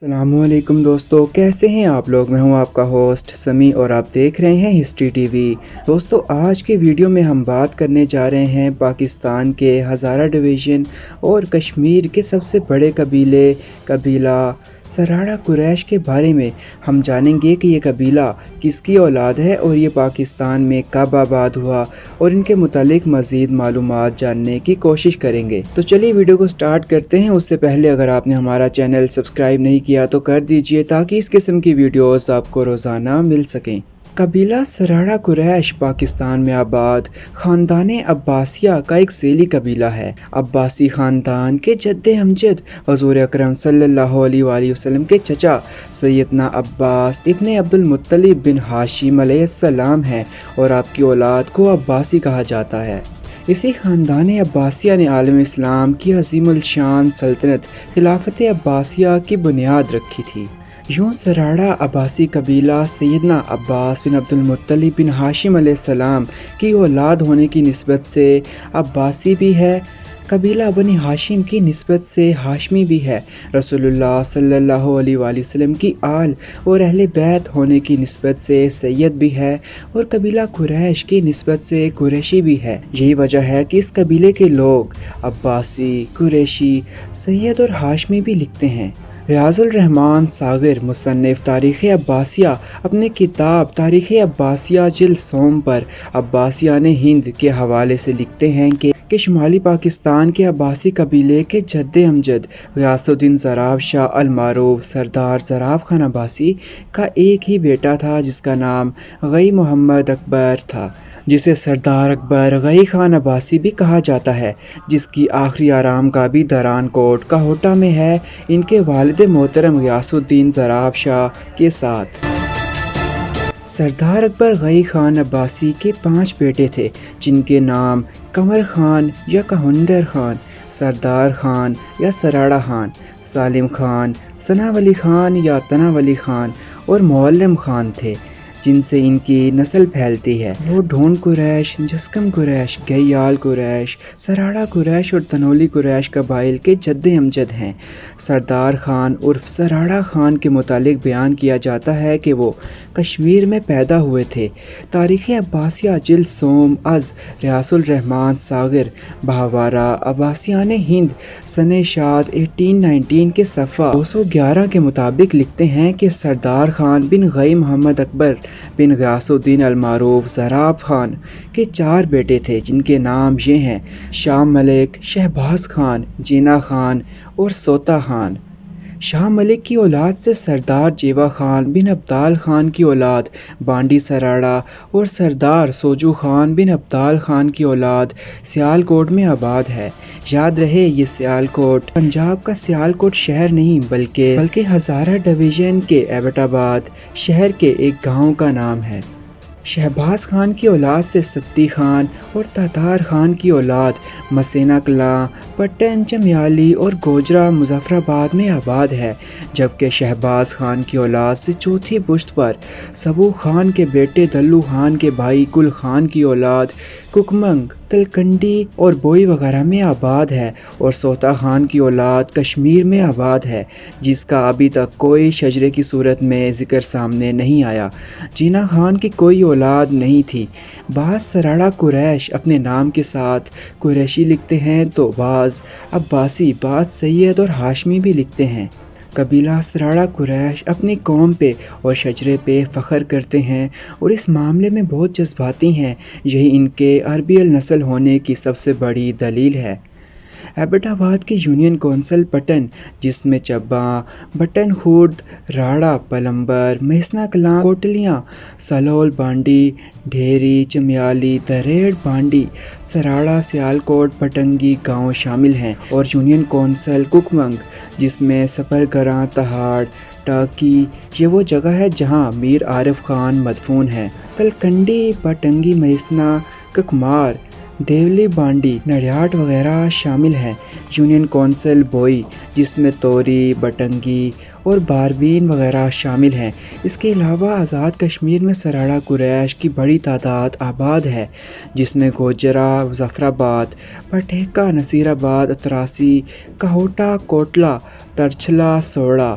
السلام علیکم دوستو، کیسے ہیں آپ لوگ؟ میں ہوں آپ کا ہوسٹ سمی اور آپ دیکھ رہے ہیں ہسٹری ٹی وی۔ دوستو، آج کے ویڈیو میں ہم بات کرنے جا رہے ہیں پاکستان کے ہزارہ ڈویژن اور کشمیر کے سب سے بڑے قبیلہ سراڑہ قریش کے بارے میں۔ ہم جانیں گے کہ یہ قبیلہ کس کی اولاد ہے اور یہ پاکستان میں کب آباد ہوا، اور ان کے متعلق مزید معلومات جاننے کی کوشش کریں گے۔ تو چلیے ویڈیو کو سٹارٹ کرتے ہیں۔ اس سے پہلے اگر آپ نے ہمارا چینل سبسکرائب نہیں کیا تو کر دیجئے تاکہ اس قسم کی ویڈیوز آپ کو روزانہ مل سکیں۔ قبیلہ سراڑہ قریش پاکستان میں آباد خاندان عباسیہ کا ایک ذیلی قبیلہ ہے۔ عباسی خاندان کے جد امجد حضور اکرم صلی اللہ علیہ وآلہ وسلم کے چچا سیدنا عباس ابن عبد المطلب بن ہاشم علیہ السلام ہیں، اور آپ کی اولاد کو عباسی کہا جاتا ہے۔ اسی خاندان عباسیہ نے عالم اسلام کی عظیم الشان سلطنت خلافت عباسیہ کی بنیاد رکھی تھی۔ یوں سراڑہ عباسی قبیلہ سیدنا عباس بن عبد المطلب بن ہاشم علیہ السلام کی اولاد ہونے کی نسبت سے عباسی بھی ہے، قبیلہ بنی ہاشم کی نسبت سے ہاشمی بھی ہے، رسول اللہ صلی اللہ علیہ وآلہ وسلم کی آل اور اہل بیت ہونے کی نسبت سے سید بھی ہے، اور قبیلہ قریش کی نسبت سے قریشی بھی ہے۔ یہی وجہ ہے کہ اس قبیلے کے لوگ عباسی، قریشی، سید اور ہاشمی بھی لکھتے ہیں۔ ریاض الرحمن صاغر مصنف تاریخ عباسیہ اپنے کتاب تاریخ عباسیہ جلد سوم پر عباسیان ہند کے حوالے سے لکھتے ہیں کہ شمالی پاکستان کے عباسی قبیلے کے جد امجد غیاث الدین زراب شاہ المعروف سردار زراب خان عباسی کا ایک ہی بیٹا تھا، جس کا نام غی محمد اکبر تھا، جسے سردار اکبر غی خان عباسی بھی کہا جاتا ہے، جس کی آخری آرام گاہ بھی دران کوٹ کہوٹہ میں ہے، ان کے والد محترم غیاث الدین زراب شاہ کے ساتھ۔ سردار اکبر غی خان عباسی کے 5 بیٹے تھے، جن کے نام قمر خان یا کہندر خان، سردار خان یا سراڑہ خان، سالم خان، ثنا ولی خان یا تنا ولی خان اور معلم خان تھے، جن سے ان کی نسل پھیلتی ہے۔ وہ ڈھونڈ قریش، جسکم قریش، گیال قریش، سراڑہ قریش اور تنولی قریش قبائل کے جد امجد ہیں۔ سردار خان عرف سراڑہ خان کے متعلق بیان کیا جاتا ہے کہ وہ کشمیر میں پیدا ہوئے تھے۔ تاریخ عباسیہ جلد سوم از ریاض الرحمن صاغر بہوارہ عباسیان ہند سنہ شاد 1819 کے صفحہ 211 کے مطابق لکھتے ہیں کہ سردار خان بن غی محمد اکبر بن غیاث الدین المعروف زراب خان کے 4 بیٹے تھے، جن کے نام یہ ہیں: شاہ ملک، شہباز خان، جینا خان اور سوتا خان۔ شاہ ملک کی اولاد سے سردار جیوا خان بن عبدال خان کی اولاد بانڈی سراڑہ اور سردار سوجو خان بن عبدال خان کی اولاد سیال کوٹ میں آباد ہے۔ یاد رہے، یہ سیال کوٹ پنجاب کا سیال کوٹ شہر نہیں بلکہ ہزارہ ڈویژن کے ایبٹ آباد شہر کے ایک گاؤں کا نام ہے۔ شہباز خان کی اولاد سے ستی خان اور تاتار خان کی اولاد مسینہ کلاں، پٹن، چمیالی اور گوجرا مظفرآباد میں آباد ہے، جبکہ شہباز خان کی اولاد سے چوتھی پشت پر سبو خان کے بیٹے دلو خان کے بھائی گل خان کی اولاد ککمنگ، تلکنڈی اور بوئی وغیرہ میں آباد ہے، اور سوتا خان کی اولاد کشمیر میں آباد ہے، جس کا ابھی تک کوئی شجرے کی صورت میں ذکر سامنے نہیں آیا۔ جینا خان کی کوئی اولاد نہیں تھی۔ بعض سراڑہ قریش اپنے نام کے ساتھ قریشی لکھتے ہیں تو بعض عباسی، بعض سید اور ہاشمی بھی لکھتے ہیں۔ قبیلہ سراڑہ قریش اپنی قوم پہ اور شجرے پہ فخر کرتے ہیں اور اس معاملے میں بہت جذباتی ہیں، یہی ان کے عربی النسل ہونے کی سب سے بڑی دلیل ہے۔ ایبٹ آباد کی یونین کونسل پٹن، جس میں چباں، بٹن خورد، راڑہ، پلمبر، مہسنا کلاں، کوٹلیاں، سلول، بانڈی، ڈھیری، چمیالی، دریڑ، بانڈی، سراڑہ، سیالکوٹ، پٹنگی گاؤں شامل ہیں، اور یونین کونسل ککمنگ، جس میں سپرگراں، تہاڑ، ٹاکی، یہ وہ جگہ ہے جہاں میر عارف خان مدفون ہے۔ تلکنڈی، پٹنگی، مہسنا، ککمار، دیولی، بانڈی، نڑیاٹ وغیرہ شامل ہیں۔ یونین کونسل بوئی، جس میں توری، بٹنگی اور باربین وغیرہ شامل ہیں۔ اس کے علاوہ آزاد کشمیر میں سراڑہ قریش کی بڑی تعداد آباد ہے، جس میں گوجرا، مظفرآباد، پٹھیکا، نصیر آباد، اتراسی، کہوٹہ، کوٹلہ، ترچھلا، سوڑا،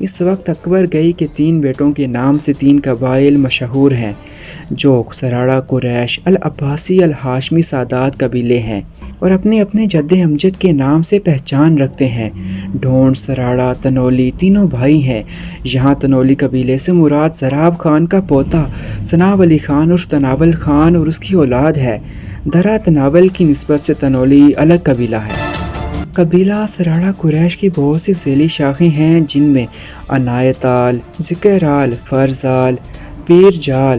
اس وقت اکبر گئی کے 3 بیٹوں کے نام سے 3 قبائل مشہور ہیں جو سراڑا قریش، العباسی، الہاشمی سادات قبیلے ہیں اور اپنے اپنے جد امجد کے نام سے پہچان رکھتے ہیں۔ ڈھونڈ، سراڑا، تنولی تینوں بھائی ہیں۔ یہاں تنولی قبیلے سے مراد زراب خان کا پوتا سناب علی خان عرف تناول خان اور اس کی اولاد ہے۔ درا تناول کی نسبت سے تنولی الگ قبیلہ ہے۔ قبیلہ سراڑا قریش کی بہت سی ذیلی شاخیں ہیں جن میں عنایت آل، ذکر آل، فرز آل، پیر جال،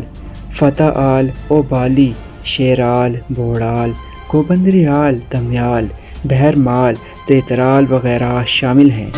فتح آل، اوبالی، شیر آل، بوڑ آل، گوبندری آل، دمیال، بہر مال، تیترال وغیرہ شامل ہیں۔